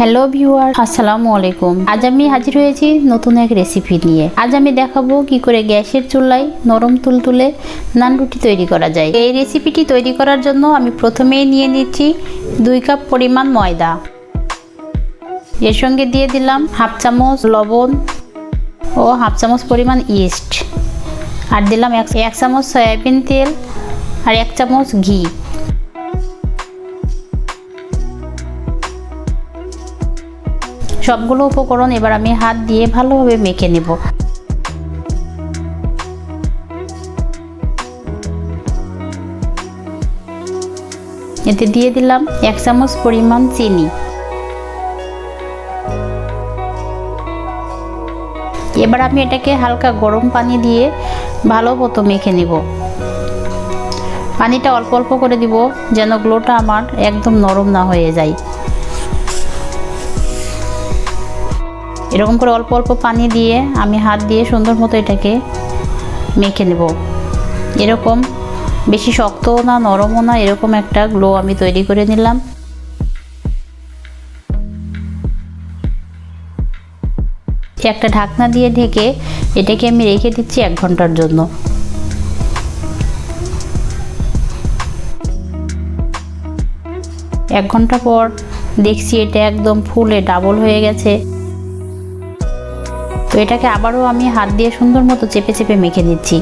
Hello viewer, আসসালামু আলাইকুম। আজ আমি হাজির হয়েছি নতুন এক রেসিপি নিয়ে। আজ আমি দেখাবো কি করে গ্যাসের চুলায় নরম তুলতুলে নান রুটি তৈরি করা যায়। এই রেসিপিটি তৈরি করার জন্য আমি প্রথমেই নিয়ে নিচ্ছি 2 কাপ পরিমাণ ময়দা। এর সঙ্গে দিয়ে দিলাম হাফ চামচ লবণ ও হাফ চামচ পরিমাণ ইস্ট, আর দিলাম 1 চামচ সয়াবিন তেল আর 1 চামচ ঘি। সবগুলো উপকরণ এবার আমি হাত দিয়ে ভালোভাবে মেখে নেব। এতে দিয়ে দিলাম 1 চামচ পরিমাণ চিনি। এবার আমি এটাকে হালকা গরম পানি দিয়ে ভালো মতো মেখে নেব। পানিটা অল্প অল্প করে দিব যেন গ্লোটা আমার একদম নরম না হয়ে যায়। এরকম করে অল্প অল্প পানি দিয়ে আমি হাত দিয়ে সুন্দর মতো এটাকে মেখে নেব। এরকম বেশি শক্তও না নরমও না, এরকম একটা গ্লো আমি তৈরি করে নিলাম। একটা ঢাকনা দিয়ে ঢেকে এটাকে আমি রেখে দিচ্ছি 1 ঘন্টার জন্য। এক ঘন্টা পর দেখছি এটা একদম ফুলে ডাবল হয়ে গেছে। তো এটাকে আবারও আমি হাত দিয়ে সুন্দর মতো চেপে চেপে মেখে নিচ্ছি।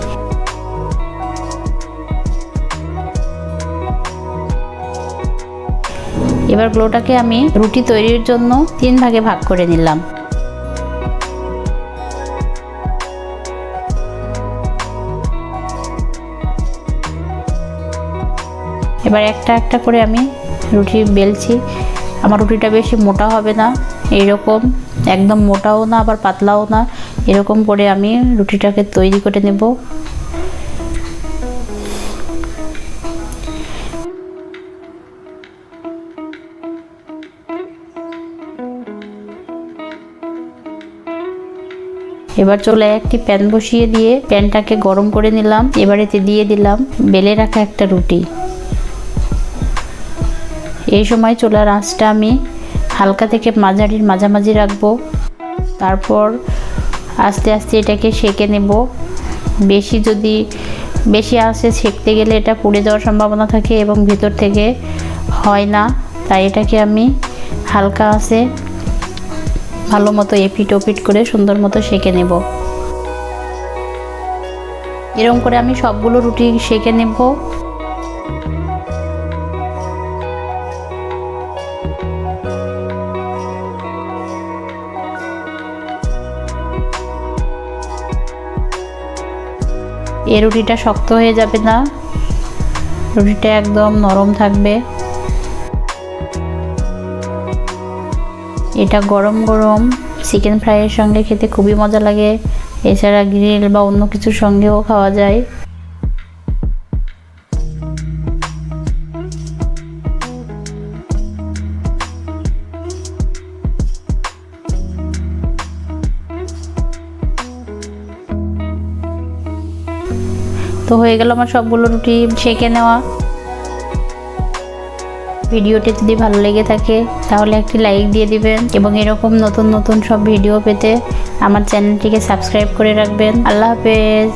এবার গ্লোটাকে আমি রুটি তৈরির জন্য 3 ভাগে ভাগ করে নিলাম। এবার একটা একটা করে আমি রুটি বেলছি। আমার রুটিটা বেশি মোটা হবে না, এইরকম একদম মোটাও না আবার পাতলাও না, এরকম করে আমি রুটিটাকে তৈরি করে নেব। এবার চুলায় একটি প্যান বসিয়ে দিয়ে প্যানটাকে গরম করে নিলাম। এবার এতে দিয়ে দিলাম বেলে রাখা একটা রুটি। এই সময় চুলার আঁচটা আমি হালকা থেকে মাঝারির মাঝামাঝি রাখবো। তারপর আস্তে আস্তে এটাকে সেঁকে নেব। বেশি আঁচে সেঁকতে গেলে এটা পুড়ে যাওয়ার সম্ভাবনা থাকে এবং ভিতর থেকে হয় না, তাই এটাকে আমি হালকা আঁচে ভালো মতো এপিট ওপিট করে সুন্দর মতো সেঁকে নেব। এরকম করে আমি সবগুলো রুটি সেঁকে নেব। এই রুটিটা শক্ত হয়ে যাবে না, রুটিটা একদম নরম থাকবে। এটা গরম গরম চিকেন ফ্রাইয়ের সঙ্গে খেতে খুবই মজা লাগে। এছাড়া গ্রিল বা অন্য কিছুর সঙ্গেও খাওয়া যায়। তো হয়ে গেল আমার সবগুলো রুটি সেঁকে নেওয়া। ভিডিওটি যদি ভালো লেগে থাকে তাহলে একটি লাইক দিয়ে দিবেন এবং এরকম নতুন নতুন সব ভিডিও পেতে আমার চ্যানেলটিকে সাবস্ক্রাইব করে রাখবেন। আল্লাহ হাফেজ।